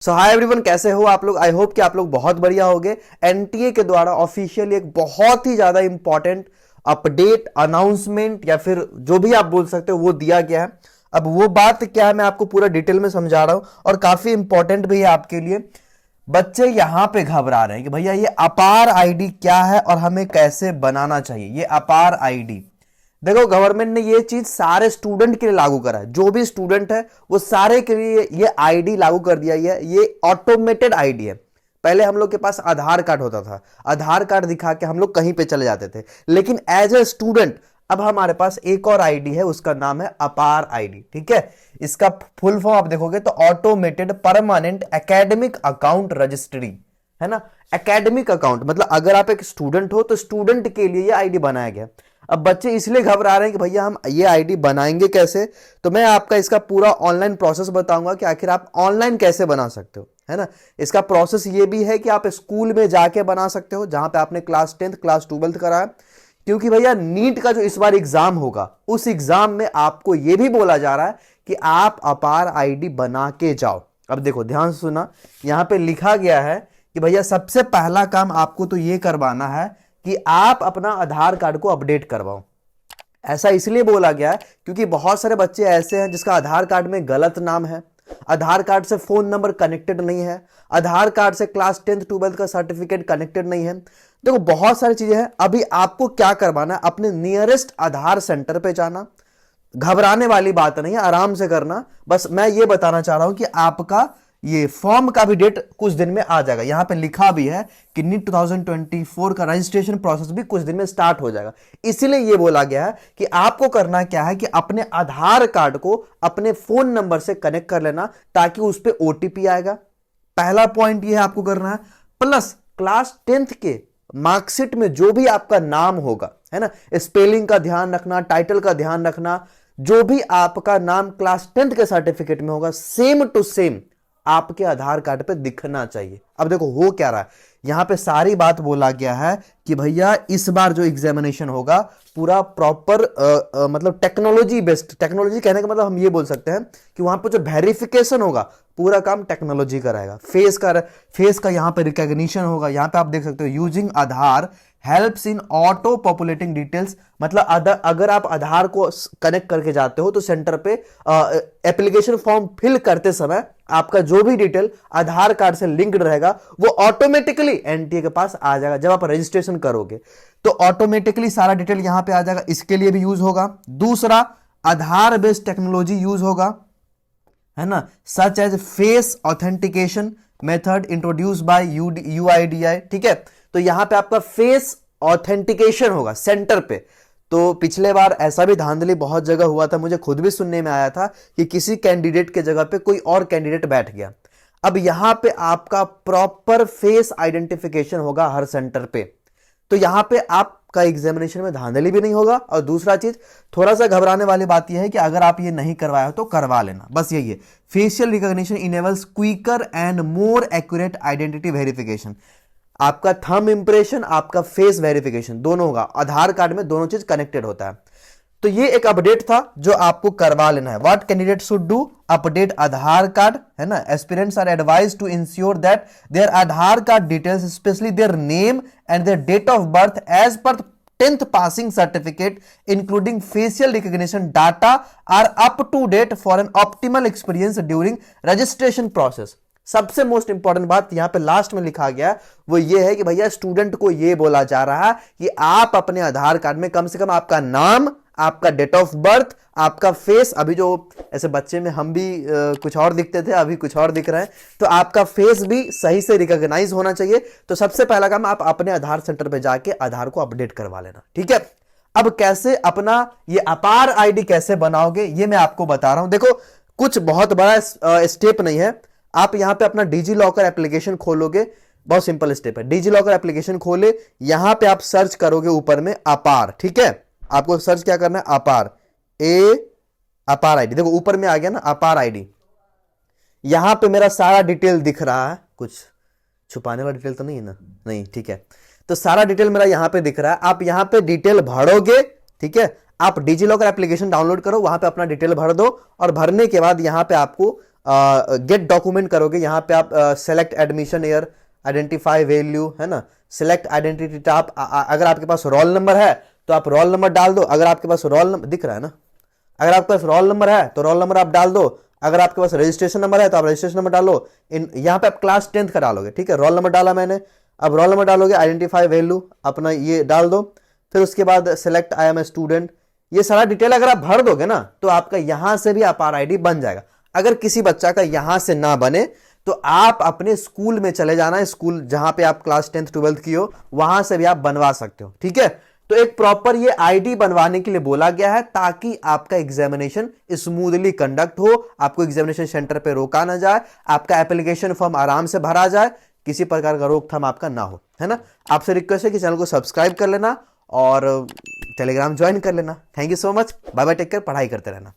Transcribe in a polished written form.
सो hi everyone, कैसे हो आप लोग। आई होप कि आप लोग बहुत बढ़िया होंगे। एनटीए के द्वारा ऑफिशियली एक बहुत ही ज्यादा इंपॉर्टेंट अपडेट, अनाउंसमेंट या फिर जो भी आप बोल सकते हो वो दिया गया है। अब वो बात क्या है मैं आपको पूरा डिटेल में समझा रहा हूं और काफी इंपॉर्टेंट भी है आपके लिए। बच्चे यहां पे घबरा रहे हैं कि भैया ये अपार आईडी क्या है और हमें कैसे बनाना चाहिए। ये अपार आईडी देखो, गवर्नमेंट ने ये चीज सारे स्टूडेंट के लिए लागू करा है। जो भी स्टूडेंट है वो सारे के लिए ये आईडी लागू कर दिया है। ये ऑटोमेटेड आईडी है। पहले हम लोग के पास आधार कार्ड होता था, आधार कार्ड दिखा के हम लोग कहीं पे चले जाते थे, लेकिन एज ए स्टूडेंट अब हमारे पास एक और आईडी है, उसका नाम है अपार आईडी। ठीक है, इसका फुल फॉर्म आप देखोगे तो automated permanent academic account registry है ना। एकेडमिक अकाउंट मतलब अगर आप एक स्टूडेंट हो तो स्टूडेंट के लिए ये आईडी बनाया गया। अब बच्चे इसलिए घबरा रहे हैं कि भैया हम ये आईडी बनाएंगे कैसे। तो मैं आपका इसका पूरा ऑनलाइन प्रोसेस बताऊंगा कि आखिर आप ऑनलाइन कैसे बना सकते हो, है ना। इसका प्रोसेस ये भी है कि आप स्कूल में जाके बना सकते हो जहां पे आपने क्लास 10th क्लास 12th करा है, क्योंकि भैया नीट का जो इस बार एग्जाम होगा उस एग्जाम में आपको यह भी बोला जा रहा है कि आप अपार आईडी बना के जाओ। अब देखो ध्यान से सुना, यहां पे लिखा गया है कि भैया सबसे पहला काम आपको तो यह करवाना है कि आप अपना आधार कार्ड को अपडेट करवाओ। ऐसा इसलिए बोला गया है क्योंकि बहुत सारे बच्चे ऐसे हैं जिसका आधार कार्ड में गलत नाम है, आधार कार्ड से फोन नंबर कनेक्टेड नहीं है, आधार कार्ड से क्लास 10th 12th का सर्टिफिकेट कनेक्टेड नहीं है। देखो बहुत सारी चीजें हैं। अभी आपको क्या करवाना है, अपने नियरेस्ट आधार सेंटर पे जाना। घबराने वाली बात नहीं है, आराम से करना। बस मैं ये बताना चाह रहा हूं कि आपका ये फॉर्म का भी डेट कुछ दिन में आ जाएगा। यहां पे लिखा भी है कि नीट 2024 का रजिस्ट्रेशन प्रोसेस भी कुछ दिन में स्टार्ट हो जाएगा। इसीलिए ये बोला गया है कि आपको करना क्या है कि अपने आधार कार्ड को अपने फोन नंबर से कनेक्ट कर लेना ताकि उस पर ओटीपी आएगा। पहला पॉइंट ये है आपको करना है। प्लस क्लास 10th के मार्कशीट में जो भी आपका नाम होगा, है ना, स्पेलिंग का ध्यान रखना, टाइटल का ध्यान रखना। जो भी आपका नाम क्लास 10th के सर्टिफिकेट में होगा सेम टू सेम आपके आधार कार्ड पे दिखना चाहिए। अब देखो हो क्या रहा है, यहां पे सारी बात बोला गया है कि भैया इस बार जो एग्जामिनेशन होगा पूरा प्रॉपर मतलब टेक्नोलॉजी बेस्ड। टेक्नोलॉजी कहने का मतलब हम ये बोल सकते हैं कि वहां पे जो वेरिफिकेशन होगा पूरा काम टेक्नोलॉजी का रहेगा। फेस का यहां पे रिकॉग्निशन होगा। यहां पे आप देख सकते हो using Aadhaar helps in auto populating details. मतलब अगर आप आधार को कनेक्ट करके जाते हो तो सेंटर पे एप्लीकेशन फॉर्म फिल करते समय आपका जो भी डिटेल आधार कार्ड से लिंक्ड रहेगा वो ऑटोमेटिकली एनटीए के पास आ जाएगा। जब आप रजिस्ट्रेशन करोगे तो ऑटोमेटिकली सारा डिटेल यहां पे आ जाएगा। इसके लिए भी यूज होगा। दूसरा, आधार बेस्ड टेक्नोलॉजी यूज होगा, है ना, such as face authentication method introduce by UIDAI. ठीक है, तो यहां पे आपका फेस ऑथेंटिकेशन होगा सेंटर पे। तो पिछले बार ऐसा भी धांधली बहुत जगह हुआ था, मुझे खुद भी सुनने में आया था कि किसी कैंडिडेट के जगह पे कोई और कैंडिडेट बैठ गया। अब यहां पे आपका प्रॉपर फेस आइडेंटिफिकेशन होगा हर सेंटर पे। तो यहां पे आपका एग्जामिनेशन में धांधली भी नहीं होगा। और दूसरा चीज, थोड़ा सा घबराने वाली बात यह है कि अगर आप ये नहीं करवाए हो तो करवा लेना, बस यही है। Facial recognition enables quicker and more accurate identity verification. आपका थंब इंप्रेशन, आपका फेस वेरिफिकेशन दोनों होगा। आधार कार्ड में दोनों चीज कनेक्टेड होता है। तो ये एक अपडेट था जो आपको करवा लेना है। What candidate should do, update Aadhaar card, है ना। Aspirants are advised to ensure that their Aadhaar card details specially their name and their date of birth as per 10th passing certificate including facial recognition data are up to date for an optimal experience during registration process. सबसे most important बात यहां पे last में लिखा गया वो ये है कि भैया स्टूडेंट को ये बोला जा रहा है कि आप अपने आधार कार्ड में कम से कम आपका नाम, आपका डेट ऑफ बर्थ, आपका फेस, अभी जो ऐसे बच्चे में हम भी कुछ और दिखते थे अभी कुछ और दिख रहे हैं, तो आपका फेस भी सही से रिकॉग्नाइज होना चाहिए। तो सबसे पहला काम आप अपने आधार सेंटर पे जाके आधार को अपडेट करवा लेना। ठीक है, अब कैसे अपना ये अपार आईडी कैसे बनाओगे ये मैं आपको बता रहा हूं। देखो कुछ बहुत बड़ा स्टेप नहीं है। आप यहां पे अपना डिजी लॉकर एप्लीकेशन खोलोगे, बहुत सिंपल स्टेप है। डिजी लॉकर एप्लीकेशन खोले, यहां पे आप सर्च करोगे ऊपर में अपार। ठीक है, आपको सर्च क्या करना है, अपार, अपार आईडी। देखो ऊपर में आ गया ना अपार आईडी। यहां पे मेरा सारा डिटेल दिख रहा है, कुछ छुपाने वाला डिटेल तो नहीं है ना, नहीं, ठीक है। तो सारा डिटेल मेरा यहां पे दिख रहा है। आप यहां पे डिटेल भरोगे, ठीक है। आप डिजी लॉकर एप्लीकेशन डाउनलोड करो, वहां पे अपना डिटेल भर दो और भरने के बाद यहां पे आपको गेट डॉक्यूमेंट करोगे, यहाँ पे आप select admission year, identify value, है ना, सिलेक्ट आइडेंटिटी टाइप। अगर आपके पास रोल नंबर है तो आप रोल नंबर डाल दो, अगर आपके पास रोल नंबर दिख रहा है ना, अगर आपके पास रोल नंबर है तो रोल नंबर आप डाल दो, अगर आपके पास रजिस्ट्रेशन नंबर है तो आप रजिस्ट्रेशन नंबर डालो। यहाँ पे आप क्लास 10th का डालोगे, ठीक है, रोल नंबर डाला मैंने, अब रोल नंबर डालोगे, आइडेंटिफाई वैल्यू अपना ये डाल दो, फिर उसके बाद select I am a student, ये सारा डिटेल अगर आप भर दोगे ना तो आपका यहां से भी अपार आईडी बन जाएगा। अगर किसी बच्चा का यहां से ना बने तो आप अपने स्कूल में चले जाना, स्कूल जहां पे आप क्लास 10th 12th की हो वहां से भी आप बनवा सकते हो, ठीक है। तो एक प्रॉपर ये आईडी बनवाने के लिए बोला गया है ताकि आपका एग्जामिनेशन स्मूथली कंडक्ट हो, आपको एग्जामिनेशन सेंटर पे रोका ना जाए, आपका एप्लीकेशन फॉर्म आराम से भरा जाए, किसी प्रकार का रोकथाम आपका ना हो, है ना। आपसे रिक्वेस्ट है कि चैनल को सब्सक्राइब कर लेना और टेलीग्राम ज्वाइन कर लेना। Thank you so much, bye bye, take care, पढ़ाई करते रहना।